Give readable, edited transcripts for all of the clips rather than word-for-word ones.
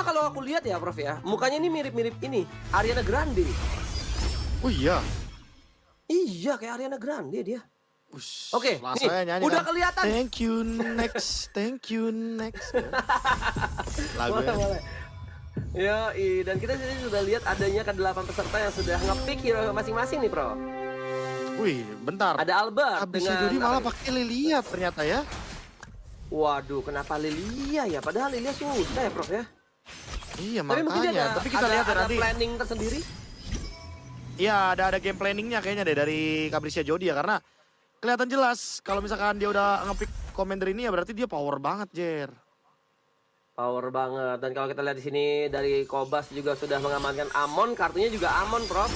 Cuma kalau aku lihat ya Prof ya, mukanya ini mirip-mirip ini, Ariana Grande. Oh iya. Iya, kayak Ariana Grande dia. Ush, Oke, langsung nih, aja nyanyi udah kan. kelihatan. Thank you next. Lagunya. Boleh. Ya, dan kita sini sudah lihat adanya ke-8 peserta yang sudah nge-pick hero masing-masing nih, Bro. Wih, bentar. Ada Albert Habisnya dengan jadi malah pakai Lilia ternyata ya. Waduh, kenapa Lilia ya? Padahal Lilia susah ya, Prof ya. Iya, Tapi mungkin dia makanya. Tapi kita lihat ya ada nanti. planning tersendiri. Iya, ada game planningnya kayaknya deh dari Capricia Jody ya, karena kelihatan jelas kalau misalkan dia udah nge-pick Commander ini ya berarti dia power banget, Jer. Power banget. Dan kalau kita lihat di sini dari Kobas juga sudah mengamankan Amon, kartunya juga Amon, Prof.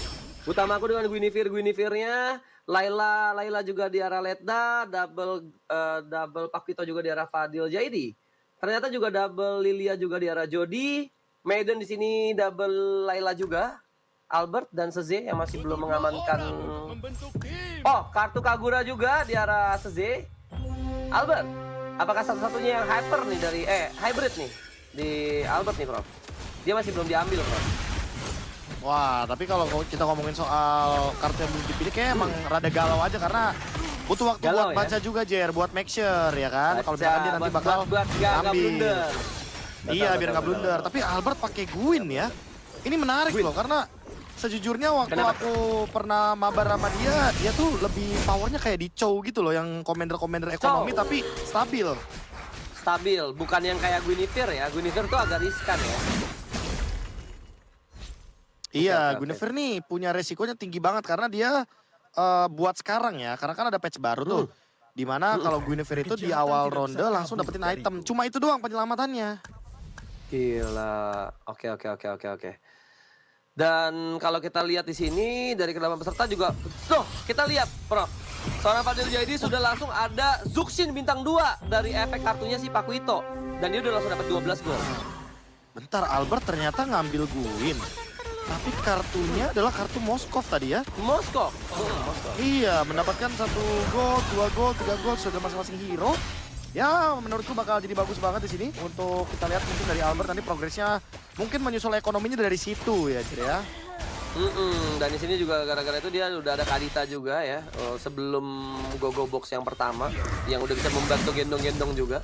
Utamaku dengan Guinevere-nya, Layla juga di arah Letda, double Pakito juga di arah Fadil Jaidi. Ternyata juga double Lilia juga di arah Jody. Maiden di sini double Layla juga. Albert dan Seze yang masih belum mengamankan. Oh, kartu Kagura juga di arah Seze. Albert, apakah satu-satunya yang hyper nih dari hybrid nih di Albert nih, Prof? Dia masih belum diambil, Prof. Wah, tapi kalau kita ngomongin soal kartu yang belum dipilih kayak emang rada galau aja karena butuh waktu Galau, buat baca juga, Jer, buat make sure ya kan. Kalau misalkan dia nanti bakal buat gak ambil. blunder. Iya, biar nggak betul. blunder. Tapi Albert pakai Gwyn ya. Ini menarik loh karena sejujurnya waktu Kenapa? aku pernah mabar sama dia tuh lebih powernya kayak di Chow gitu loh, yang commander ekonomi Chow. tapi stabil. Stabil, bukan yang kayak Guinevere ya. Guinevere tuh agak riskan ya. Iya, oke. Guinevere nih punya resikonya tinggi banget karena dia buat sekarang ya, karena kan ada patch baru tuh. Dimana kalau Guinevere itu di awal ronde langsung dapetin item. Cuma itu doang penyelamatannya. Gila. Oke. Dan kalau kita lihat di sini dari ke-8 peserta juga, tuh kita lihat, Prof. Seorang Fadil Jaidi sudah langsung ada Zuxin bintang 2 dari efek kartunya si Pakuito. Dan dia udah langsung dapat 12 gol. Bentar, Albert ternyata ngambil Gwyn. Tapi kartunya adalah kartu Moskov tadi ya. Moskov. Iya, mendapatkan 1 gol, 2 gol, 3 gol sudah masing-masing hero. Ya, menurutku bakal jadi bagus banget di sini untuk kita lihat mungkin dari Albert nanti progresnya mungkin menyusul ekonominya dari situ ya, Cir ya. Dan di sini juga gara-gara itu dia udah ada Kadita juga ya. Sebelum Gogo Box yang pertama yang udah bisa membantu gendong-gendong juga.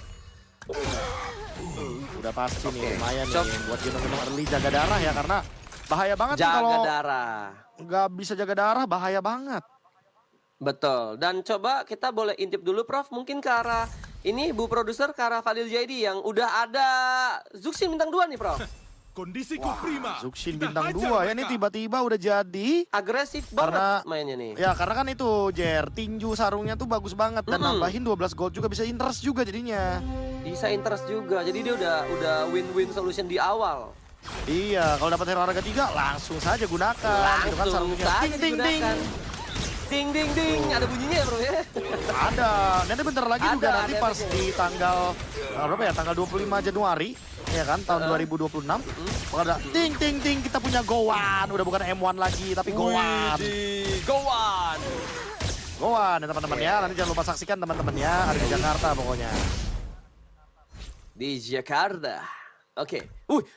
Udah pasti nih lumayan Cok. nih buat gendong-gendong early jaga darah ya karena bahaya banget nih Jaga kalau darah. nggak bisa jaga darah, bahaya banget. Betul. Dan coba kita boleh intip dulu, Prof. Mungkin ke arah ini Bu Produser, ke arah Fadil Jaidi yang udah ada Zuxin bintang 2 nih, Prof. Kondisiku prima. Zuxin Kita bintang hajar 2 ya, mereka. ini tiba-tiba udah jadi. Agresif Karena- banget mainnya nih. Ya karena kan itu Jer, tinju sarungnya tuh bagus banget dan nambahin 12 gold juga bisa interest juga jadinya. Bisa interest juga. Jadi dia udah win-win solution di awal. Iya, kalau dapat hero harga 3 langsung saja gunakan. Itu kan Langsung sarungnya. saja Ding ding ding. digunakan. Ding ding ding. Ada bunyinya ya, Bro ya? Ada. Nanti bentar lagi juga Ada, nanti ada pas efeknya. di tanggal berapa ya? Tanggal 25 Januari ya kan tahun 2026. Bakal ada ting ting ting kita punya Gowan. Udah bukan M1 lagi tapi Gowan. Widih, go on. Gowan ya teman-teman ya. Nanti jangan lupa saksikan teman-teman ya. Ada di Jakarta pokoknya. Di Jakarta. Oke.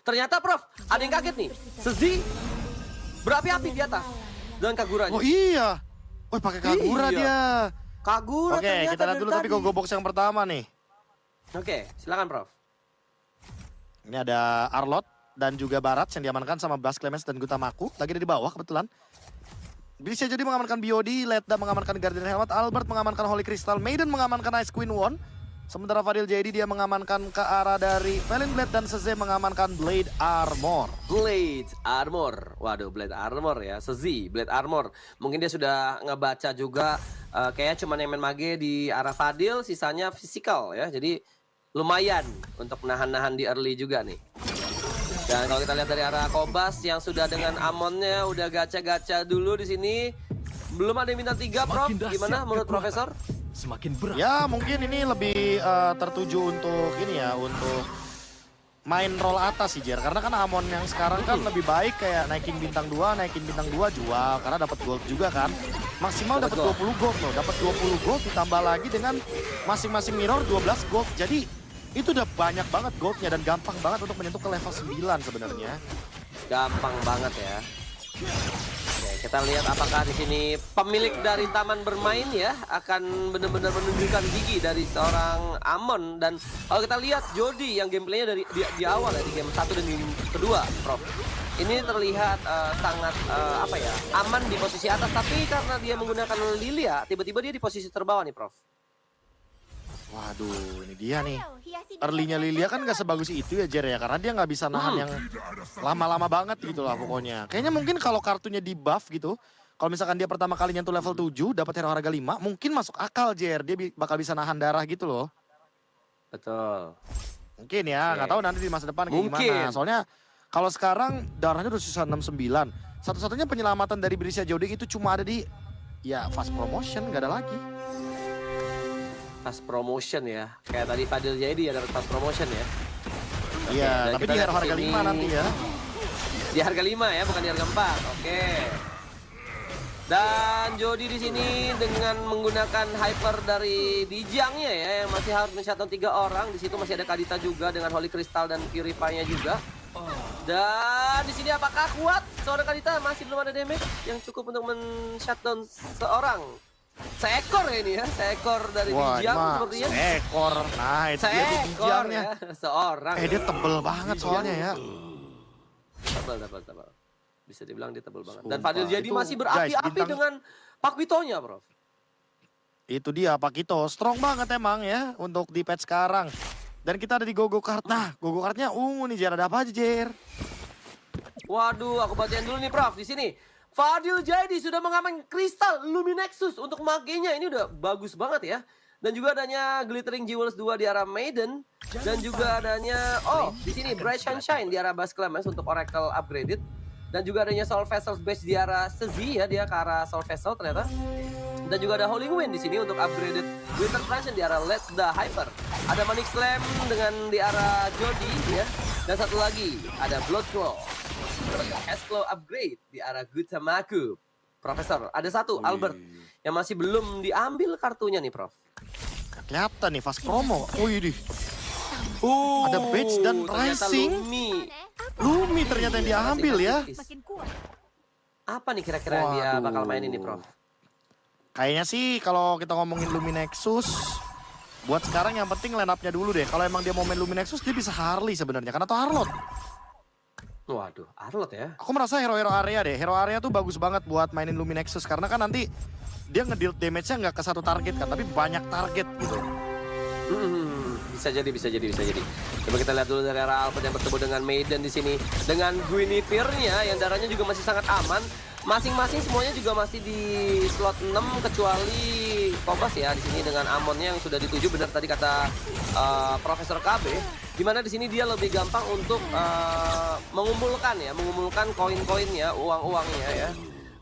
Ternyata Prof, ada yang kaget nih. Sezi berapi-api di atas. Dan Kaguranya. Oh iya. Oh pakai Kagura Iya. dia. Kagura Oke, ternyata kita lihat dari dulu tapi tadi. Gogo Box yang pertama nih. Oke, silakan Prof. Ini ada Arlot dan juga Barat yang diamankan sama Blast Clemens dan Gutamaku. Lagi ada di bawah kebetulan. Bisa jadi mengamankan BOD, Letda mengamankan Guardian Helmet, Albert mengamankan Holy Crystal, Maiden mengamankan Ice Queen Won. Sementara Fadil Jaidi dia mengamankan ke arah dari Valen Blade dan Seze mengamankan Blade Armor. Blade Armor. Waduh, Blade Armor ya. Sezi, Blade Armor. Mungkin dia sudah ngebaca juga kayaknya cuma yang main mage di arah Fadil, sisanya physical ya. Jadi lumayan untuk nahan-nahan di early juga nih. Dan kalau kita lihat dari arah Kobas yang sudah dengan Amonnya udah gacha-gacha dulu di sini. Belum ada yang bintang 3, Prof. Semakin dahsyat Gimana menurut kekuatan. Profesor? Semakin berat. Ya mungkin ini lebih tertuju untuk ini ya, untuk main roll atas sih Jer. Karena kan Amon yang sekarang kan lebih baik kayak naikin bintang 2 jual. Karena dapat gold juga kan. Maksimal dapat Dapat 20 gold loh. Dapat 20 gold ditambah lagi dengan masing-masing mirror 12 gold. Jadi itu udah banyak banget goldnya dan gampang banget untuk menyentuh ke level 9 sebenarnya. Gampang banget ya. Oke, kita lihat apakah di sini pemilik dari taman bermain ya akan benar-benar menunjukkan gigi dari seorang Amon. Dan kalau kita lihat Jody yang gameplaynya dari di awal ya, di game 1 dan game kedua, Prof. Ini terlihat sangat apa ya, aman di posisi atas, tapi karena dia menggunakan Lilia, tiba-tiba dia di posisi terbawah nih, Prof. Waduh, ini dia nih. Early-nya Lilia kan gak sebagus itu ya Jer ya, karena dia nggak bisa nahan yang lama-lama banget gitu lah pokoknya. Kayaknya mungkin kalau kartunya di buff gitu, kalau misalkan dia pertama kali nyentuh level 7, dapat hero harga 5, mungkin masuk akal Jer, dia bakal bisa nahan darah gitu loh. Betul. Mungkin ya, nggak tahu nanti di masa depan kayak Mungkin. gimana. Soalnya kalau sekarang darahnya udah sisa 69. Satu-satunya penyelamatan dari Brisia Jody itu cuma ada di ya fast promotion, nggak ada lagi. Fast promotion ya. Kayak tadi Fadil jadi ada fast promotion ya. Iya, dan tapi kita di lihat harga sini. 5 nanti ya. Di harga 5 ya, bukan di harga 4. Oke. Dan Jody di sini dengan menggunakan hyper dari Dijangnya ya, yang masih harus men-shutdown 3 orang. Di situ masih ada Kadita juga dengan Holy Crystal dan Purify-nya juga. Dan di sini apakah kuat seorang Kadita? Masih belum ada damage yang cukup untuk men-shutdown seorang. Seekor ya ini ya, seekor dari Wah, Dijang ini mah sepertinya. seekor. Nah, itu dia tuh Seekor Dijangnya. ya, seorang. Dia tebel banget soalnya ya. Tebal. Bisa dibilang dia tebel banget. Dan Sumpah, Fadil jadi itu, masih guys, berapi-api bintang- dengan Pakitonya, Prof. Itu dia Pakito, strong banget emang ya untuk di patch sekarang. Dan kita ada di Gogo Kart. Nah, Gogo Kartnya ungu nih Jer, ada apa aja Jer? Waduh, aku bacain dulu nih, Prof. Di sini Fadil jadi sudah mengamankan kristal Luminexus untuk magenya. Ini udah bagus banget ya. Dan juga adanya Glittering Jewels 2 di arah Maiden. Dan juga adanya, di sini Bright Sunshine di arah Bass Clemens untuk Oracle Upgraded. Dan juga adanya Soul Vessels Base di arah Sezi ya, dia ke arah Soul Vessel ternyata. Dan juga ada Holy Wind di sini untuk upgraded Winter Transcend di arah Let's the Hyper. Ada Manic Slam dengan di arah Jody ya. Dan satu lagi ada Blood Claw. S-Claw upgrade di arah Gutamaku. Profesor, ada satu Albert yang masih belum diambil kartunya nih, Prof. Kelihatan nih fast promo. Wih, ada badge dan ternyata Rising. Lumi ternyata yang diambil ya. Apa nih kira-kira yang dia Waduh. bakal main ini, Prof? Kayaknya sih kalau kita ngomongin Luminexus, buat sekarang yang penting line up-nya dulu deh. Kalau emang dia mau main Luminexus, dia bisa Harley sebenarnya kan, atau Arlot. Waduh, Arlot ya. Aku merasa hero-hero area deh. Hero area tuh bagus banget buat mainin Luminexus. Karena kan nanti dia ngedeal damage-nya nggak ke satu target kan, tapi banyak target gitu. Bisa jadi. Coba kita lihat dulu dari arah Albert yang bertemu dengan Maiden di sini. Dengan Guinevere-nya yang darahnya juga masih sangat aman. Masing-masing semuanya juga masih di slot 6 kecuali Kobas ya di sini dengan Amonnya yang sudah dituju, benar tadi kata Profesor KB. Dimana di sini dia lebih gampang untuk mengumpulkan koin-koinnya, uang-uangnya ya.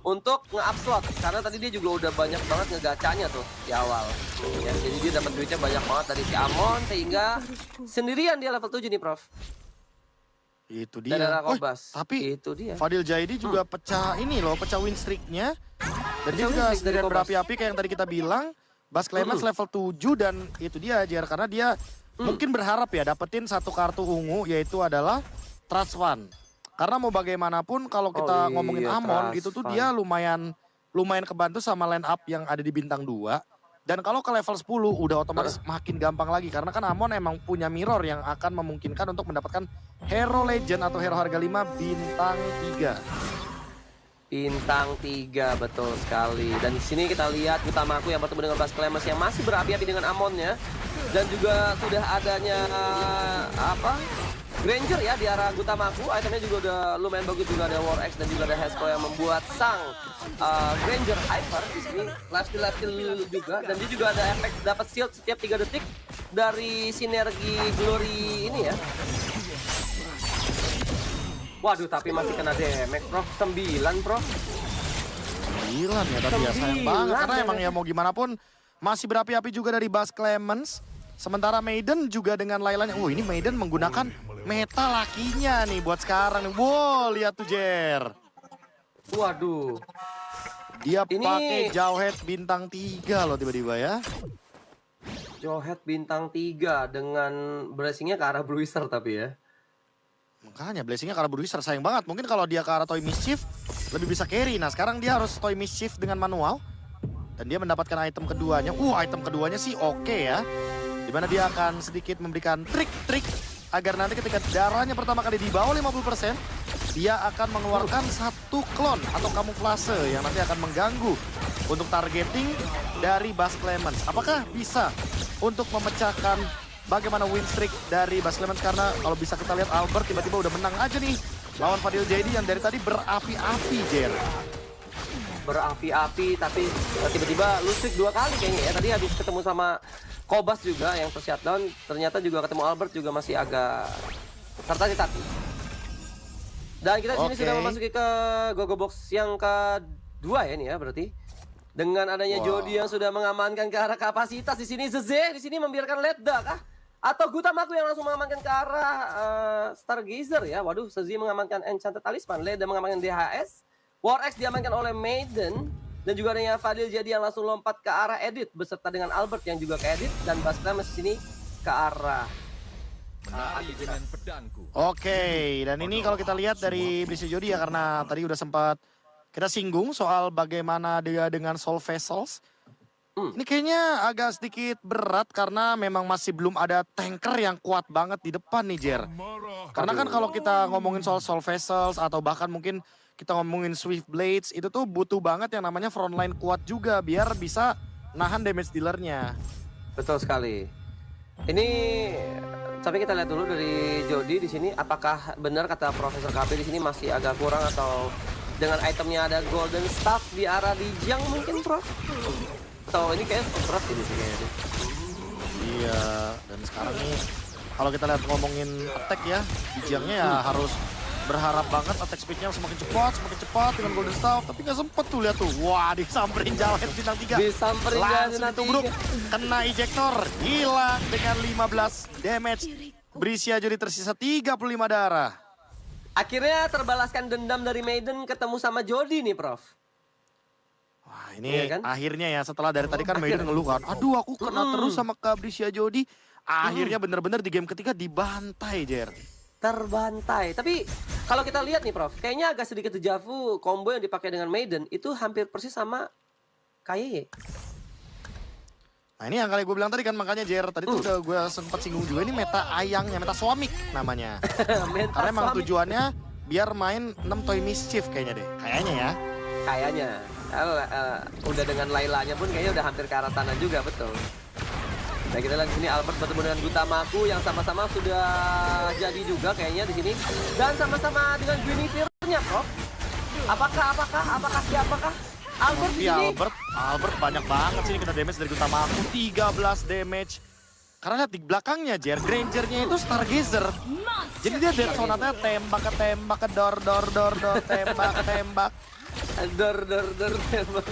Untuk nge-up slot, karena tadi dia juga udah banyak banget ngegacanya tuh di awal. Ya, jadi dia dapat duitnya banyak banget dari si Amon, sehingga sendirian dia level 7 nih, Prof. Itu Dan dia. ada Kobas. Tapi Itu dia. Fadil Jaidi juga pecah ini loh, pecah win streak-nya. Dan dia Pecah juga win streak dari sendirian Kobas. berapi-api kayak yang tadi kita bilang. Bass Clemens level 7 dan itu dia JR, karena dia mungkin berharap ya dapetin satu kartu ungu, yaitu adalah Trust Fund. Karena mau bagaimanapun kalau kita ngomongin Amon Trust gitu tuh Fund. dia lumayan kebantu sama line up yang ada di bintang 2. Dan kalau ke level 10 udah otomatis makin gampang lagi. Karena kan Amon emang punya mirror yang akan memungkinkan untuk mendapatkan hero legend atau hero harga 5 bintang 3. Bintang 3, betul sekali. Dan di sini kita lihat Utamaku yang bertemu dengan Bass Clemens yang masih berapi-api dengan Amonnya. Dan juga sudah adanya Granger ya di arah Gutamaku. Itemnya juga udah lumayan bagus, juga ada War X dan juga ada Hesco yang membuat sang Granger Hyper di sini. Lifesteal juga, dan dia juga ada efek dapat shield setiap 3 detik dari sinergi Glory ini ya. Waduh, tapi masih kena damage, Prof. 9, Prof. 9 ya, tapi ya sayang 9 banget. Karena ya. emang ya mau gimana pun masih berapi-api juga dari Bass Clemens. Sementara Maiden juga dengan Lailanya. Ini Maiden menggunakan meta lakinya nih buat sekarang nih. Wow, lihat tuh Jer. Waduh. Dia Ini- pakai Jawhead bintang 3 loh tiba-tiba ya. Jawhead bintang 3 dengan bracingnya ke arah Bruiser tapi ya. Makanya blessingnya ke arah Bruiser sayang banget. Mungkin kalau dia ke arah Toy Mischief lebih bisa carry. Nah sekarang dia harus Toy Mischief dengan manual. Dan dia mendapatkan item keduanya. Item keduanya sih oke ya. Dimana dia akan sedikit memberikan trik-trik agar nanti ketika darahnya pertama kali di bawah 50%, dia akan mengeluarkan satu klon atau kamuflase yang nanti akan mengganggu untuk targeting dari Bas Clemens. Apakah bisa untuk memecahkan bagaimana win streak dari Bas Clemens? Karena kalau bisa kita lihat Albert tiba-tiba udah menang aja nih lawan Fadil JD yang dari tadi berapi-api, Jer. Berapi-api tapi tiba-tiba lose streak 2 kali kayaknya ya. Tadi habis ketemu sama Kobas juga yang ter-shutdown, ternyata juga ketemu Albert juga masih agak tertati-tati. Dan kita sini sudah memasuki ke Gogo Box yang kedua ya nih ya berarti. Dengan adanya Jody yang sudah mengamankan ke arah kapasitas di sini, Zeze di sini membiarkan Ledda kah? Atau Gutamaku yang langsung mengamankan ke arah Stargazer ya. Waduh, Zeze mengamankan Enchanted Talisman, Ledda mengamankan DHS, War X diamankan oleh Maiden. Dan juga adanya Fadil jadi yang langsung lompat ke arah Edit beserta dengan Albert yang juga ke Edit dan Bas Clemens sini ke arah dengan pedangku. Oke, dan ini kalau kita lihat dari Blissey Jody ya karena tadi udah sempat kita singgung soal bagaimana dia dengan Soul Vessels. Ini kayaknya agak sedikit berat karena memang masih belum ada tanker yang kuat banget di depan nih, Jer. Karena kan kalau kita ngomongin soal Soul Vessels atau bahkan mungkin kita ngomongin Swift Blades, itu tuh butuh banget yang namanya frontline kuat juga biar bisa nahan damage dealernya. Betul sekali. Ini tapi kita lihat dulu dari Jody di sini apakah benar kata Profesor KB di sini masih agak kurang atau dengan itemnya ada Golden Staff di arah Lijang mungkin, Prof? Atau ini kayak Prof ini sih kayaknya. Iya, dan sekarang nih kalau kita lihat ngomongin attack ya, Lijangnya ya harus berharap banget attack speednya semakin cepat dengan Golden Staff. Tapi nggak sempet tuh lihat tuh. Wah, disamperin Jawhead bintang 3. Disamperin langsung ditubruk. Kena ejector. Hilang dengan 15 damage. Blissey Jody tersisa 35 darah. Akhirnya terbalaskan dendam dari Maiden ketemu sama Jody nih, Prof. Wah, ini Iya kan? akhirnya ya setelah dari tadi kan Maiden ngeluh kan. Aduh, aku kena terus sama Kak Blissey Jody. Akhirnya bener-bener di game ketiga dibantai, Jer. Terbantai. Tapi kalau kita lihat nih, Prof, kayaknya agak sedikit dejavu combo yang dipakai dengan Maiden itu hampir persis sama KYY. Nah ini yang kali gue bilang tadi kan makanya Jer, tadi tuh udah gue sempat singgung juga ini meta ayangnya, meta Swamik namanya. Karena emang tujuannya biar main 6 Toy Mischief kayaknya deh, kayaknya ya. Kayaknya. Udah dengan Lailanya pun kayaknya udah hampir ke arah sana juga, betul. Nah kita lihat di sini Albert bertemu dengan Gutamaku yang sama-sama sudah jadi juga kayaknya di sini dan sama-sama dengan Guinevere-nya, Prof. Apakah siapakah? Albert di sini. Albert banyak banget sih kena damage dari Gutamaku, 13 damage. Karena lihat di belakangnya Jer, Granger-nya itu Stargazer. Jadi dia dead zone-nya tembak ke dor, tembak. Dor tembak.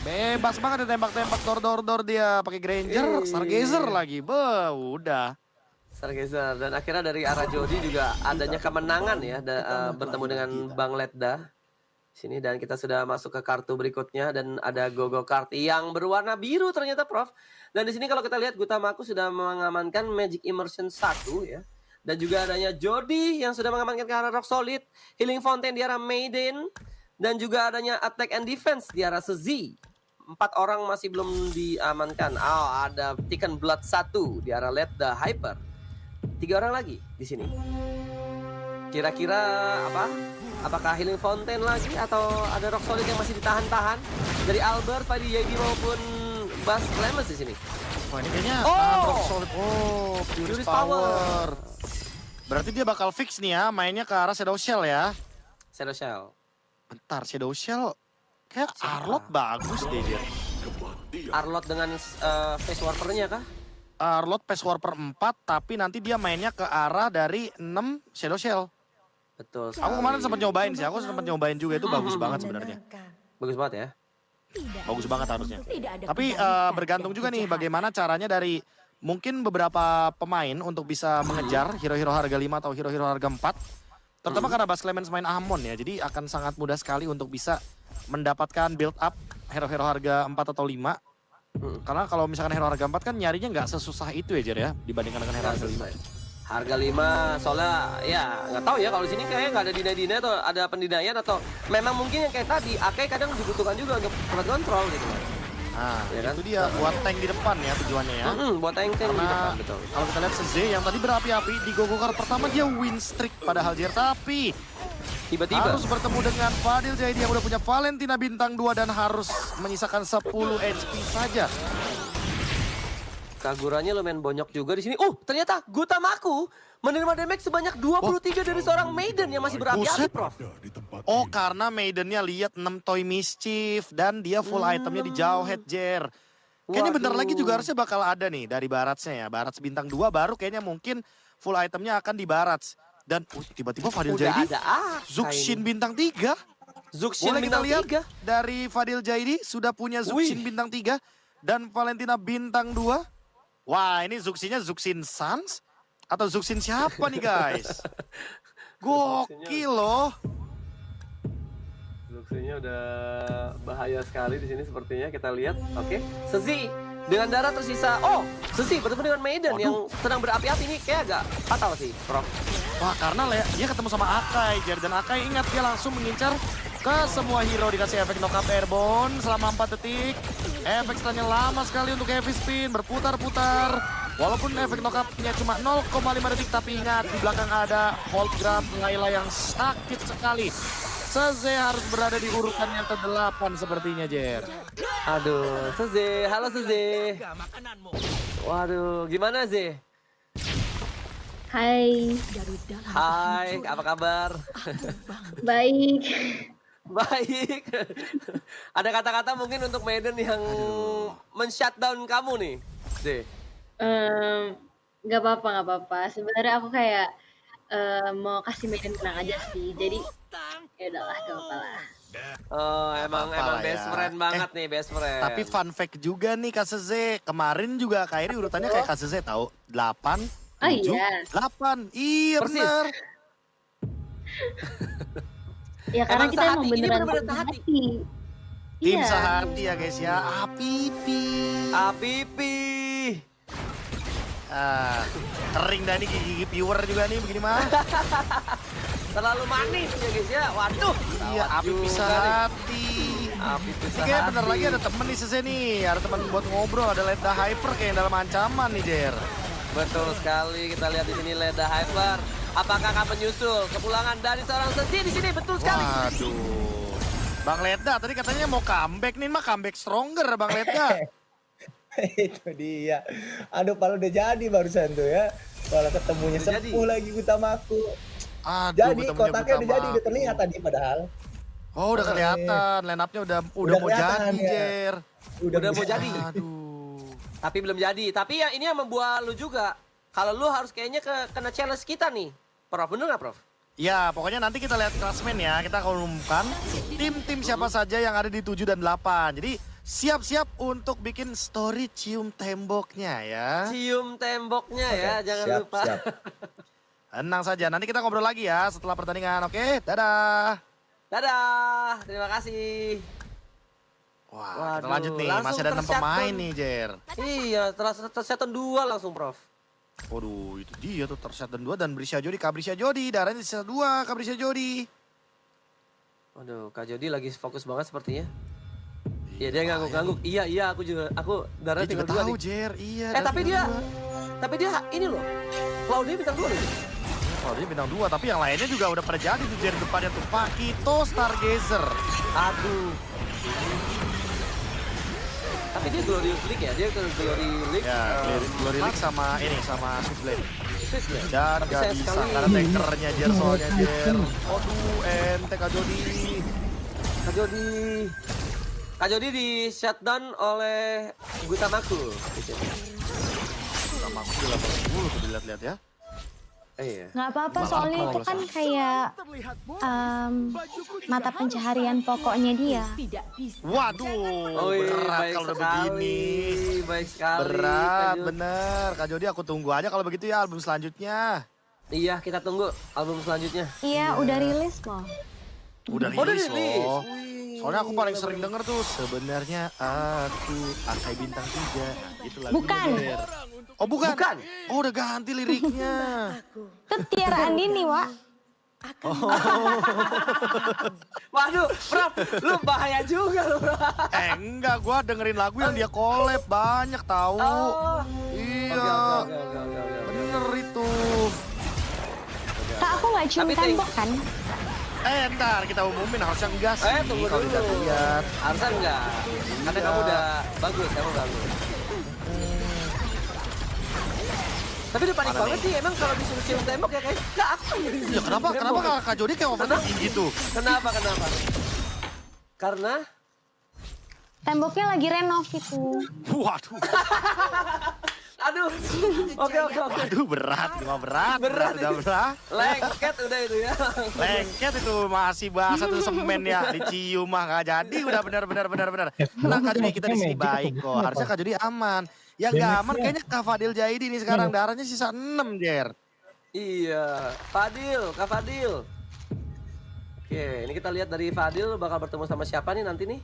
Bebas banget dia tembak dor dia pakai Granger, Stargazer lagi. Udah. Stargazer dan akhirnya dari arah Jody juga adanya kemenangan ya bertemu dengan Bang Ledda sini dan kita sudah masuk ke kartu berikutnya dan ada Gogo Card yang berwarna biru ternyata, Prof. Dan di sini kalau kita lihat Gutamaku sudah mengamankan Magic Immersion 1 ya. Dan juga adanya Jody yang sudah mengamankan ke arah Rock Solid, Healing Fountain di arah Maiden dan juga adanya Attack and Defense di arah Sezi. 4 orang masih belum diamankan. Ada Taken Blood 1 di arah Ledda Hyper. 3 orang lagi di sini. Kira-kira apa? Apakah Healing Fountain lagi atau ada Rock Solid yang masih ditahan-tahan dari Albert, Fadi Yegi maupun Bas Clemens di sini? Wah ini kayaknya nahan Rock Solid. Purist Power. Berarti dia bakal fix nih ya, mainnya ke arah Shadow Shell ya. Shadow Shell. Bentar, Shadow Shell kayak Arlot bagus deh dia. Arlot dengan Face Warper-nya kah? Arlot Face Warper 4 tapi nanti dia mainnya ke arah dari 6 Shadow Shell. Betul sekali. Aku kemarin sempat nyobain sih, juga itu bagus banget sebenarnya. Bagus banget ya. Bagus banget harusnya. Tapi bergantung juga nih bagaimana caranya dari mungkin beberapa pemain untuk bisa mengejar hero-hero harga 5 atau hero-hero harga 4. Terutama karena Bas Clemens main Amon ya, jadi akan sangat mudah sekali untuk bisa mendapatkan build up hero-hero harga 4 atau 5. Karena kalau misalkan hero harga 4 kan nyarinya nggak sesusah itu ya Jer ya, dibandingkan dengan hero harga 5. Harga 5 soalnya ya nggak tahu ya kalau di sini kayaknya nggak ada deny atau ada pendinaian atau memang mungkin yang kayak tadi Akai kadang dibutuhkan juga untuk tempat kontrol gitu. Nah, Ya kan? itu dia buat tank di depan ya tujuannya ya. Buat tank di Karena depan betul. kalau kita lihat Seze yang tadi berapi-api di Gogokar pertama dia win streak padahal Jer, tapi Tiba-tiba harus bertemu dengan Fadil Jaidi yang udah punya Valentina bintang 2 dan harus menyisakan 10 HP saja. Kagurannya lumayan bonyok juga di sini. Ternyata Gutamaku menerima damage sebanyak 23 dari seorang Maiden yang masih berapi-api, Buset. Prof. Oh, karena Maidennya lihat 6 toy mischief dan dia full itemnya di Jawhead Jer. Kayaknya bentar Waduh. lagi juga harusnya bakal ada nih dari Baratsnya ya. Barats bintang 2 baru kayaknya mungkin full itemnya akan di Barats. Dan tiba-tiba Fadil Udah Jaidi, ada Zuxin bintang 3. Zuxin Boleh kita bintang lihat 3. dari Fadil Jaidi sudah punya Zuxin Wih. bintang 3 dan Valentina bintang 2. Wah, ini Zuxinnya Zuxin Sans atau Zuxin siapa nih guys? Gokil loh. Zuxinnya udah bahaya sekali di sini sepertinya kita lihat. Oke, Sezi dengan darah tersisa. Sezi bertemu dengan Maiden yang sedang berapi-api ini kayak agak fatal sih, Prof. Wah, karena dia ketemu sama Akai, Jer. Dan Akai ingat dia langsung mengincar ke semua hero, dikasih efek knockup airborne selama 4 detik. Efek setelahnya lama sekali untuk heavy spin, berputar-putar. Walaupun efek knockupnya cuma 0,5 detik, tapi ingat di belakang ada hold grab Layla yang sakit sekali. Seze harus berada di urutan yang ke-8 sepertinya, Jer. Aduh, Seze. Halo, Seze. Waduh, gimana, Ze? Hai, Hai, apa kabar? baik. Baik. Ada kata-kata mungkin untuk Maiden yang men-shutdown kamu nih, Ze? Nggak apa-apa, nggak apa-apa. Sebenarnya aku kayak mau kasih Medan tenang aja sih. Jadi ya udahlah, gak apa-apa lah. Oh, emang apa-apa lah best ya. friend banget nih, best friend. Tapi fun fact juga nih Kak Seze. Kemarin juga Kak Iri urutannya kayak Kak Seze tahu. 8, 7, iya. 8. Iya Persis. bener. Ya karena Emang kita sehati, emang ini beneran bener-bener tim sehati. hati. Tim Iya. sehati ya guys ya. Apipi. Apipi. Kering dah nih gigi viewer juga nih begini mah. Terlalu manis ya guys ya. Waduh. Iya, gawat Apipi juga nih. sehati. Apipi Ini kayaknya bentar lagi ada temen nih Seze nih. Ada temen buat ngobrol, ada Leda Hyper kayak yang dalam ancaman nih Jer. Betul sekali, kita lihat di sini Leda Hyper. Apakah akan menyusul kepulangan dari seorang Sezi di sini? Betul sekali. Waduh. Bang Leda tadi katanya mau comeback nih mah, comeback stronger Bang Leda. Itu dia. Aduh, kalau udah jadi barusan tuh ya. Kalau ketemunya Udah jadi. sepuh lagi Gutamaku. Aduh, Jadi ketemunya kotaknya udah jadi, udah Gutamaku. terlihat tadi padahal. Oh, udah kelihatan. Line up-nya udah mau kelihatan, jadi, ya. Jer. Udah mau bisa. jadi. Aduh. Tapi belum jadi. Tapi ya ini yang membuat lu juga. Kalau lu harus kayaknya kena challenge kita nih. Prof, bener nggak Prof? Ya, pokoknya nanti kita lihat klasmen ya. Kita akan umumkan tim-tim siapa saja yang ada di 7 dan 8. Jadi siap-siap untuk bikin story cium temboknya ya. Cium temboknya ya, jangan Siap, lupa. siap. Tenang saja, nanti kita ngobrol lagi ya setelah pertandingan. Oke, dadah. Dadah, terima kasih. Wah, kita Waduh, lanjut nih. langsung Masih ada 6 tershutdown. pemain nih, Jer. Iya, terseton 2 langsung Prof. Waduh, itu dia tuh tershutdown 2 dan Brisha Jodi, Kabrisha Jodi. Darahnya sisa 2, Kabrisha Jodi. Waduh, Kak Jody lagi fokus banget sepertinya. Iya, dia ngangguk-ngangguk. Iya, aku juga. Aku darah Dia juga tinggal 2 tahu, nih. Jer. Iya. Tapi dia ini loh. Claudia bintang 2 loh. Kalau dia bintang 2, tapi yang lainnya juga udah pada jadi tuh Jer. Depannya tuh Pakito Stargazer. Aduh. Tapi dia Glorious League ya, dia ke Glory League. Ya, Glory League sama ini, sama Swiftblade. Swift ya? Dan Tapi gak sayang bisa, sekali. karena tankernya Jer soalnya Jer. Aduh, ente Kak Jodi. Kak Jody di shutdown oleh Gutamaku. Sama aku di level 10 tuh dilihat-lihat ya. Iya. Nggak apa-apa, Malah soalnya kalau itu kan salah. kayak mata pencaharian pokoknya dia. Waduh, Oh iya, berat baik kalau udah sekali. begini. Baik sekali. Berat, Kak Jody. bener. Kak Jodi aku tunggu aja kalau begitu ya album selanjutnya. Iya, kita tunggu album selanjutnya. Iya, udah rilis loh. Udah Oh, udah rilis rilis. loh. Wih. Soalnya aku paling sering denger tuh sebenarnya aku Akai bintang 3. Itu lagunya. Bukan. Jer. Oh bukan. Bukan. Oh udah ganti liriknya. Itu Tiara Andini, Wak. Waduh, Prof, lu bahaya juga lu. Enggak, gua dengerin lagu yang dia collab banyak tahu. Oh. Iya. Oke. Bener itu. Kak, aku nggak cium Tapi, Ting, tembok kan? Ntar kita umumin harusnya enggak sih. Tunggu kalau dulu. lihat. Harusnya enggak. Karena Iya. kamu udah bagus, kamu bagus. Tapi udah panik Mana banget nih? sih, emang kalau disuruh cium tembok ya kayak enggak aku yang Ya kenapa Kak Jody kayak overthinking gitu? Kenapa? Karena Temboknya lagi renov itu. Waduh. aduh. Oke. Aduh berat, cuma berat. Berat Udah itu. berat. Lengket udah itu ya. Lengket itu masih bahasa tuh semen ya, dicium mah nggak jadi, udah benar. Nah Kak Jody kita di sini baik kok, harusnya Kak Jody aman. Yang nggak aman kayaknya Kak Fadil Jaidi nih sekarang darahnya sisa 6 Jer. Iya, Kak Fadil. Oke, ini kita lihat dari Fadil bakal bertemu sama siapa nih nanti nih?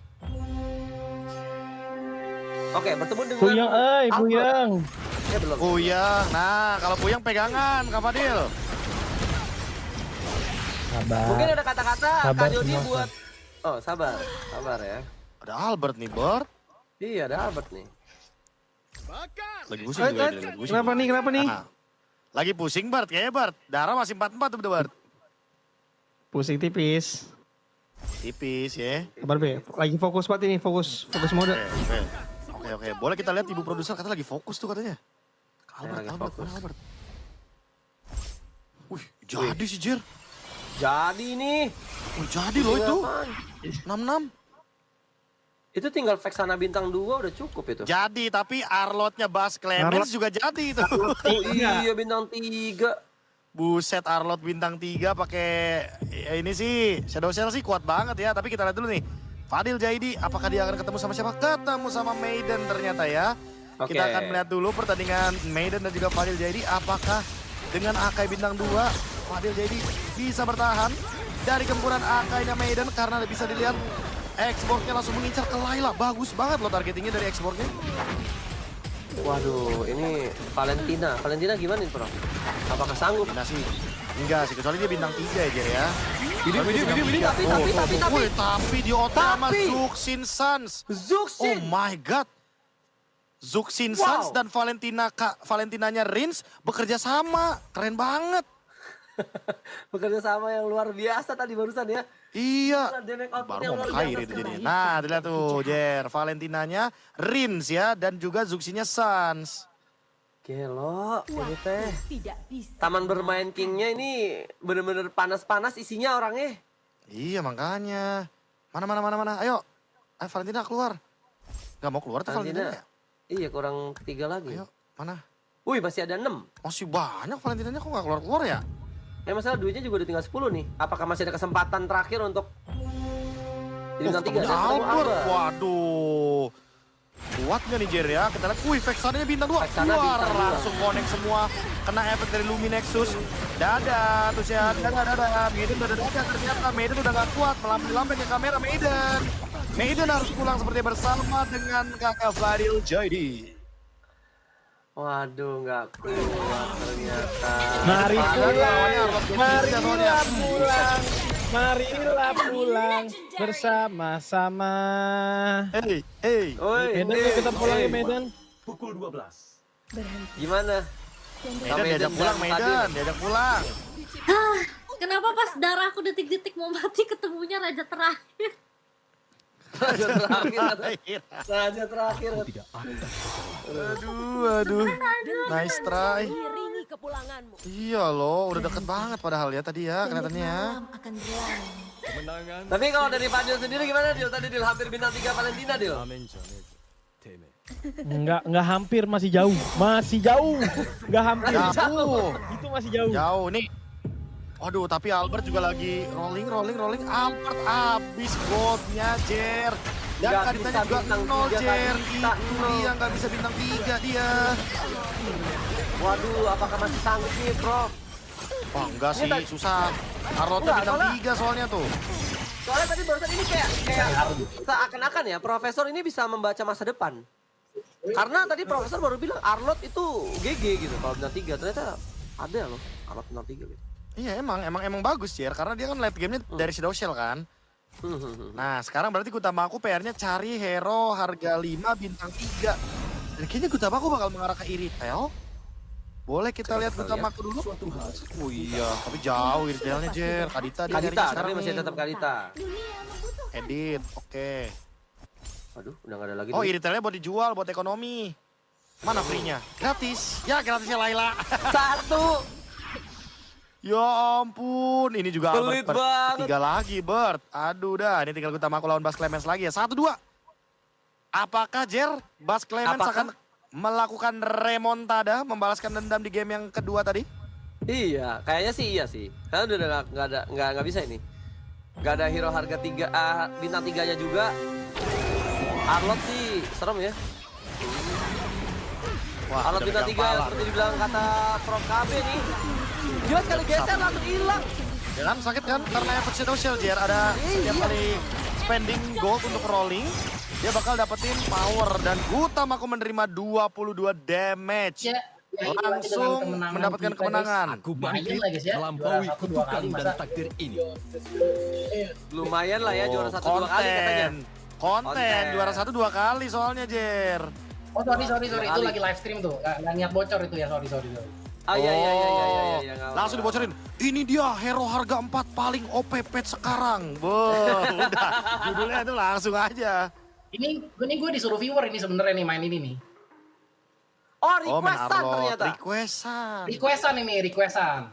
Oke, bertemu dengan Puyang, Albert. Puyang. Ya belum. Puyang, nah kalau Puyang pegangan Kak Fadil. Sabar. Mungkin ada kata-kata Sabar Kak Jody semua, buat. Oh, sabar ya. Ada Albert nih Bert. Iya, ada Albert nih. Lagi pusing juga ini, lagi pusing. Kenapa nih? Nah, lagi pusing Bert, kayaknya Bert. Darah masih 44 tuh Bert. Pusing tipis. Tipis ya. Sabar Be, lagi fokus banget ini, fokus mode. Oke. Boleh kita lihat ibu produser kata lagi fokus tuh katanya. Lagi Albert, fokus. mana Albert? Wih, jadi sih Jer. Jadi nih. Wih, jadi loh itu. Apaan? 66. Itu tinggal Vexana bintang 2 udah cukup itu. Jadi, tapi Arlotnya Bas Clemens juga jadi itu. Oh iya, bintang 3. Buset, Arlot bintang 3 pakai ya ini sih Shadow Shell sih kuat banget ya. Tapi kita lihat dulu nih. Fadil Jaidi, apakah dia akan ketemu sama siapa? Ketemu sama Maiden ternyata ya. Oke. Kita akan melihat dulu pertandingan Maiden dan juga Fadil Jaidi. Apakah dengan Akai bintang 2 Fadil Jaidi bisa bertahan dari gempuran Akainya Maiden? Karena bisa dilihat Xbox-nya langsung mengincar ke Layla. Bagus banget loh targetingnya dari Xbox-nya. Waduh, ini Valentina. Valentina gimana nih, Bro? Apakah sanggup? Nah sih, enggak sih, kecuali dia bintang 3 ya Jer ya. Ini Tapi di Otama Tapi. Zuxin Suns. Oh Zuxin. my god. Zuxin Wow. Suns dan Valentinanya Rins bekerja sama. Keren banget. Bekerja sama yang luar biasa tadi barusan ya. Iya. Damage output Baru yang mau luar cair biasa itu sekarang. jadinya. Nah, dilihat tuh Jer. Valentinanya Rins ya. Dan juga Zuxinnya Suns. Gelo, ini teh. Taman bermain Kingnya ini bener-bener panas-panas isinya orangnya. Iya makanya. Mana. Ayo. Valentina keluar. Gak mau keluar tuh Valentina ya? Iya, kurang 3 lagi. Ayo, mana? Wih, masih ada 6. Masih banyak Valentinanya kok gak keluar-keluar ya? Masalah duitnya juga udah tinggal 10 nih. Apakah masih ada kesempatan terakhir untuk jadi bintang 3? ketemu Albert. Waduh. Kuat gak nih Jer ya? Kita lihat, wih Vexana-nya bintang 2. Vexana Keluar, bintang 2. langsung connect semua. Kena efek dari Luminexus. Dadah, terus ya, dadah. Maiden dadah ternyata. Maiden udah gak kuat, melambai-lambai ke kamera Maiden. Maiden harus pulang seperti bersama dengan kakak Fadil Jaidi. Waduh, nggak kuat ternyata. Marilah pulang bersama-sama. Hey. Oi, Medan yuk kita pulang ya Medan. Gimana? Medan diajak pulang, Medan diajak pulang. Kenapa pas darahku detik-detik mau mati ketemunya raja terakhir? Raja terakhir. Raja terakhir. Aduh. Nice try. Iya loh, udah deket banget padahal ya tadi ya kelihatannya. Kemenangan Tapi kalau dari Fadil sendiri gimana Dil? Tadi Dil hampir bintang 3 Valentina Dil. Enggak hampir, masih jauh. Enggak hampir. Jauh. Itu masih jauh. Jauh nih. Waduh, tapi Albert juga lagi rolling. Albert abis goldnya Jer. Dan Nggak Kaditanya bisa juga bintang 0 tiga, Jer. Kadita Itu nol. dia nggak bisa bintang 3 dia. Waduh, apakah masih sanggup nih, Bro? Wah enggak sih, Ini susah. Arlotnya Enggak, bintang soalnya- 3 soalnya tuh. Soalnya tadi barusan ini kayak seakan-akan ya Profesor ini bisa membaca masa depan. Karena tadi Profesor baru bilang Arlot itu GG gitu kalau bintang 3. Ternyata ada loh Arlot bintang 3 gitu. Iya emang bagus Jer, karena dia kan late game-nya dari Shadow Shell kan. Nah sekarang berarti Gutamaku PR-nya cari hero harga 5 bintang 3. Dan kayaknya Gutamaku bakal mengarah ke Iritel. Boleh kita lihat Gutamaku dulu? Oh iya, tapi jauh Iritelnya Jer. Kadita dia nyarinya Kadita, sekarang tapi masih nih. tetap Kadita. Edit, oke. Aduh, udah gak ada lagi. Oh nih. Iritelnya buat dijual, buat ekonomi. Mana free-nya? Gratis. Ya gratisnya Layla. Satu. Ya ampun, ini juga Pelit Albert banget. 3 lagi, Bert. Aduh dah, ini tinggal Gutamaku lawan Bas Clemens lagi ya. 1-2. Apakah Jer, Bas Clemens akan melakukan remontada, membalaskan dendam di game yang kedua tadi? Iya, kayaknya sih iya sih. Karena udah nggak bisa ini. Nggak ada hero harga 3 bintang 3-nya juga. Arlot sih serem ya. Wah, Arlot udah bintang megang 3 pala. seperti dibilang kata Prof KB nih. Dia sekali geser langsung hilang. Ya kan, sakit kan? Karena efek Shadow Shell, Jer. Ada setiap kali spending gold untuk rolling, dia bakal dapetin power. Dan Gutamaku menerima 22 damage. Ya, Langsung mendapatkan kemenangan. Aku Main bangkit, lah, guys, ya. melampaui Juara 1-2 kutukan kali, dan masa? takdir ini. Lumayan lah ya juara 1-2 kali katanya. Konten, juara 1-2 kali soalnya, Jer. Oh sorry itu kali. lagi live stream tuh, nggak niat bocor itu ya, sorry. Oh iya. Oh, langsung dibocorin. Ini dia hero harga 4 paling OP pet sekarang. Udah, judulnya itu langsung aja. Ini gue disuruh viewer ini sebenarnya nih main ini nih. Oh, main requestan Arlot. ternyata. Requestan.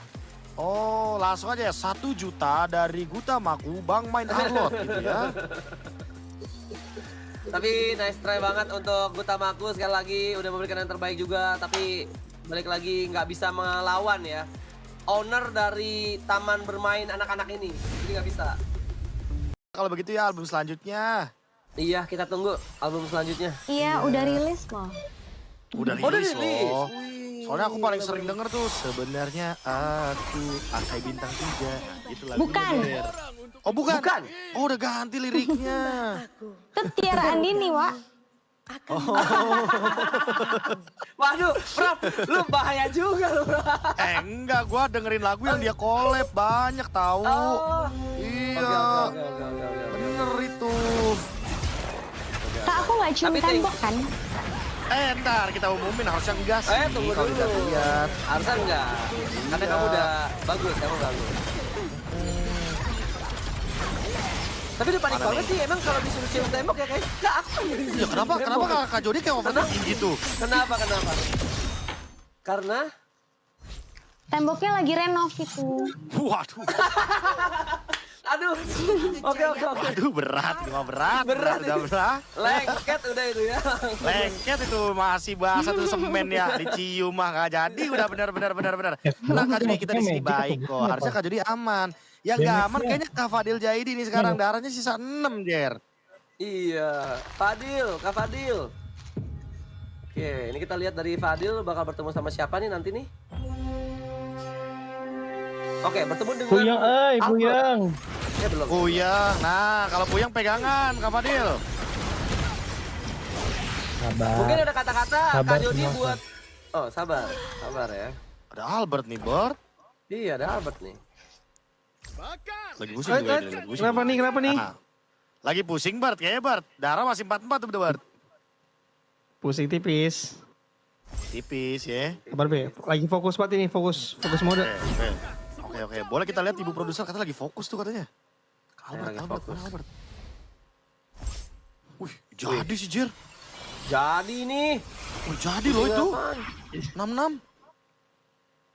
Oh, langsung aja ya 1 juta dari Gutamaku Bang main Arlot gitu ya. Tapi nice try banget untuk Gutamaku sekali lagi udah memberikan yang terbaik juga, tapi balik lagi nggak bisa melawan ya owner dari taman bermain anak-anak ini, jadi nggak bisa. Kalau begitu ya album selanjutnya. Iya, kita tunggu album selanjutnya. Iya, udah rilis loh. Udah Oh, udah rilis rilis. loh. Wih, Soalnya aku paling sering denger tuh sebenarnya aku Akai bintang 3. Nah, itu lagunya. Bukan. Jer. Oh bukan? Bukan. Oh udah ganti liriknya. Itu Tiara Andini, Wak. Waduh, Prof, lu bahaya juga lu, Prof. Enggak, gua dengerin lagu yang dia collab banyak tahu. Oh. Iya. Oke. Bener itu. Kak, aku nggak cium Tapi, tembok kan? Ntar kita umumin harusnya enggak sih. Tunggu kalau dulu. lihat. Harusnya enggak. Karena kamu udah bagus, kamu bagus. Tapi udah panik Mana banget nih? sih, emang kalau disuruh cium tembok ya kayak enggak aku yang Ya kenapa Kak Jody kayak overthinking gitu? Kenapa? Karena Temboknya lagi renov itu. Waduh. aduh. Oke. Waduh berat, udah berat. Lengket udah itu ya. Lengket itu masih bahasa tuh semen ya, dicium mah nggak jadi, udah benar. Tenang Kak Jody, kita di sini baik kok. Harusnya Kak Jody aman. Yang nggak aman kayaknya Kak Fadil Jaidi nih sekarang darahnya sisa 6 Jer. Iya, Kak Fadil. Oke, ini kita lihat dari Fadil bakal bertemu sama siapa nih nanti nih? Oke, bertemu dengan Puyang, Albert. Puyang. Ya belum. Puyang, nah kalau Puyang pegangan Kak Fadil. Sabar. Mungkin ada kata-kata Sabar Kak Jody semua, buat. Oh, sabar ya. Ada Albert nih Bert. Iya, ada Albert nih. Lagi pusing gue, lagi pusing. Kenapa nih? Nah, lagi pusing Bert, kayaknya Bert. Darah masih 44 tuh Bert. Pusing tipis. Tipis ya. Kabar B, lagi fokus banget ini, fokus mode. Oke. Boleh kita lihat ibu produser kata lagi fokus tuh katanya. Lagi Albert, fokus. mana Albert? Wih, jadi sih Jer. Jadi nih. Wih, jadi loh itu. Apaan? 66.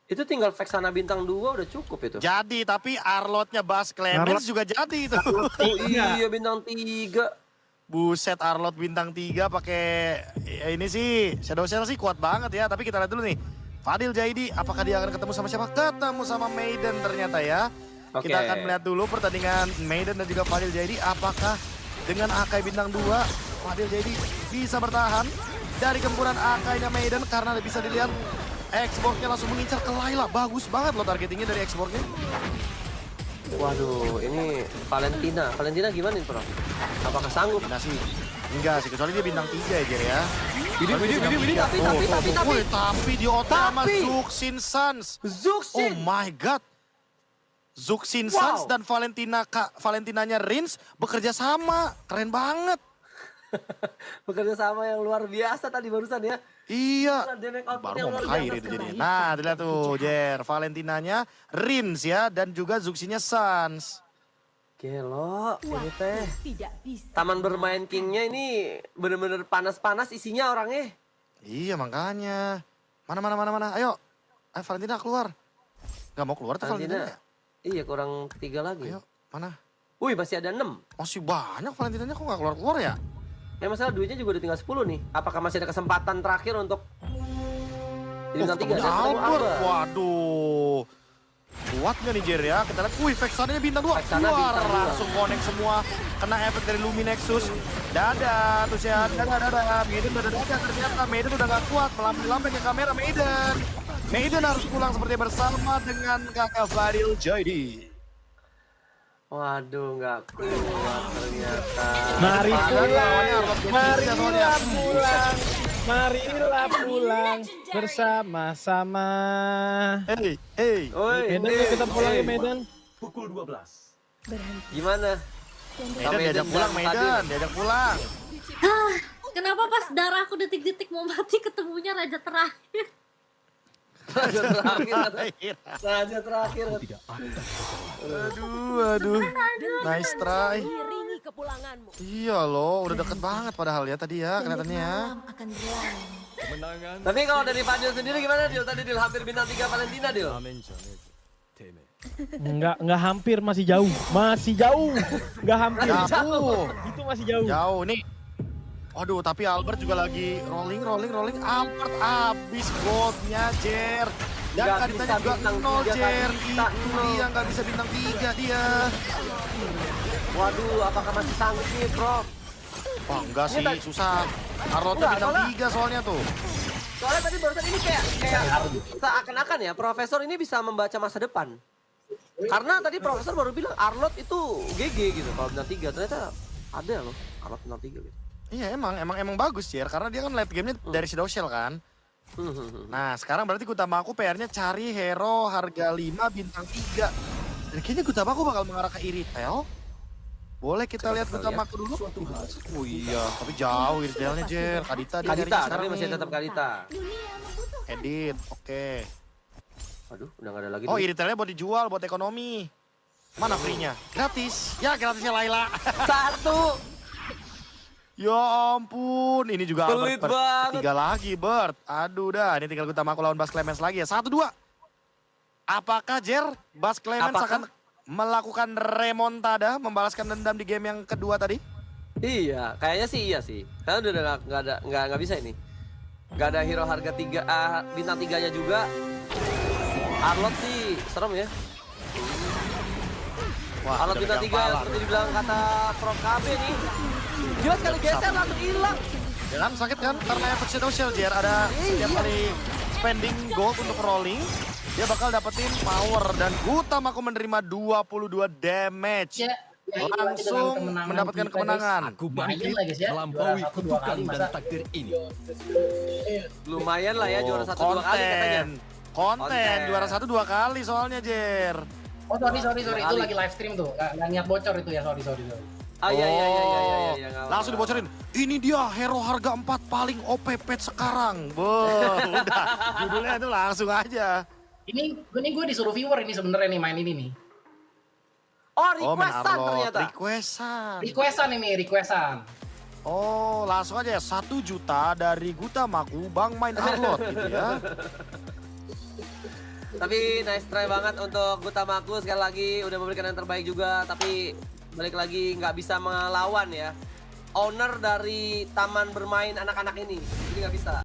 Itu tinggal Vexana bintang 2 udah cukup itu. Jadi, tapi Arlotnya Bas Clemens juga jadi itu. Oh iya, bintang 3. Buset, Arlot bintang 3 pakai ya ini sih Shadow Shell sih kuat banget ya. Tapi kita lihat dulu nih. Fadil Jaidi, apakah dia akan ketemu sama siapa? Ketemu sama Maiden ternyata ya. Oke. Kita akan melihat dulu pertandingan Maiden dan juga Fadil Jaidi. Apakah dengan Akai bintang 2 Fadil Jaidi bisa bertahan dari gempuran Akainya Maiden? Karena bisa dilihat Xbox-nya langsung mengincar ke Layla. Bagus banget loh targetingnya dari Xbox-nya. Waduh, ini Valentina. Valentina gimana nih, Prof? Apakah sanggup? Nah sih, enggak sih, kecuali dia bintang 3 ya, Jer ya. Widih, widih, widih, widih, tapi. Wih, tapi di otak sama Tapi. Zuxin Suns. Oh Zuxin! my god. Zuxin Wow. Suns dan Valentinanya Rins bekerja sama. Keren banget. Bekerja sama yang luar biasa tadi barusan ya. Iya. Damage output Baru yang mau luar air biasa itu sekali. jadinya. Nah, dilihat tuh, Jer. Valentinanya Rins ya, dan juga Zuxinnya Suns. Gelo, ini teh. Taman bermain Kingnya ini bener-bener panas-panas isinya orangnya. Iya, makanya. Mana. Ayo. Ayo Valentina keluar. Gak mau keluar tuh Valentina. Valentinanya. Iya, kurang 3 lagi. Ayo, mana? Wih, masih ada 6. Masih banyak Valentinanya kok gak keluar-keluar ya? Ya masalah duitnya juga udah tinggal 10 nih. Apakah masih ada kesempatan terakhir untuk jadi bintang 3? Ketemu Albert. Waduh. Kuat gak nih Jer ya? Kita lihat, wih Vexana bintang 2. Vexana Keluar, bintang 2. langsung connect semua. Kena efek dari Lumi Nexus. Dadah, tuh ya. Dadah. Maiden dadah. Ternyata Maiden udah gak kuat. Melambai ke kamera Maiden. Maiden harus pulang seperti bersama dengan kakak Fadil Jaidi. Waduh, nggak kuat ternyata. Marilah pulang bersama-sama. Hey. Oi, Medan, yuk kita pulang ke Medan. Gimana? Medan diajak pulang, Medan. Diajak pulang. Kenapa pas darahku detik-detik mau mati ketemunya raja terakhir? Raja terakhir. Raja terakhir. Aduh. Nice try. Iya loh, udah deket banget padahal ya tadi ya kelihatannya ya. Kemenangan Tapi kalau dari Fadil sendiri gimana Dil? Tadi Dil hampir bintang 3 Valentina Dil. Enggak hampir, masih jauh. Enggak hampir. Jauh. Itu masih jauh. Jauh nih. Waduh, tapi Albert juga lagi rolling. Albert abis goldnya Jer. Dan Nggak Kaditanya bisa juga bintang 0 tiga, Jer. Kadita Itu nol. dia nggak bisa bintang 3 dia. Waduh, apakah masih sanggup nih, Prof? Wah enggak sih, Ini susah. Arlotnya Enggak, bintang soalnya- 3 soalnya tuh. Soalnya tadi barusan ini kayak seakan-akan ya, Profesor ini bisa membaca masa depan. Karena tadi Profesor baru bilang Arlot itu GG gitu kalau bintang 3. Ternyata ada loh Arlot bintang 3 gitu. Iya emang bagus Jer, karena dia kan late game-nya dari Shadow Shell kan. Nah sekarang berarti Gutamaku PR-nya cari hero harga 5 bintang 3. Dan kayaknya Gutamaku bakal mengarah ke Iritel. Boleh kita lihat Gutamaku dulu? Oh iya, tapi jauh Iritelnya Jer. Kadita dia nyarinya Kadita, sekarang tapi masih nih. tetap Kadita. Edit, oke. Aduh, udah gak ada lagi. Oh nih. Iritelnya buat dijual, buat ekonomi. Mana free-nya? Gratis. Ya gratisnya Layla. Satu. Ya ampun, ini juga Pelit Albert banget. ketiga lagi, Bert. Aduh dah, ini tinggal Gutamaku lawan Bas Clemens lagi ya. 1-2. Apakah Jer, Bas Clemens Apakah? akan melakukan remontada, membalaskan dendam di game yang kedua tadi? Iya, kayaknya sih iya sih. Karena udah nggak bisa ini. Nggak ada hero harga 3 bintang 3-nya juga. Arlot sih serem ya. Wah, Arlot udah bintang 3 megang yang pala. seperti dibilang kata Prof KB nih. Dia sekali geser langsung hilang. Ya kan, sakit kan? Karena efek Shadow Shell, Jer. Ada setiap kali spending gold untuk rolling, dia bakal dapetin power. Dan Gutamaku menerima 22 damage. Ya, Langsung mendapatkan kemenangan. aku Main bangkit lah, guys, ya. melampaui Juara 1 2 kutukan kali, dan masa? takdir ini. Lumayan lah ya juara 1-2 kali katanya. Konten, juara 1 2 kali soalnya, Jer. Oh sorry itu Kali. lagi live stream tuh, nggak niat bocor itu ya, sorry. Oh iya. Oh, nggak langsung apa-apa. dibocorin. Ini dia hero harga 4 paling OP pet sekarang. Udah, judulnya itu langsung aja. Ini gue disuruh viewer ini sebenarnya nih main ini nih. Oh, main requestan Arlot. ternyata. Requestan. Oh, langsung aja ya 1 juta dari Gutamaku Bang main Arlot gitu ya. Tapi nice try banget untuk Gutamaku sekali lagi udah memberikan yang terbaik juga, tapi balik lagi nggak bisa melawan ya owner dari taman bermain anak-anak ini, jadi nggak bisa.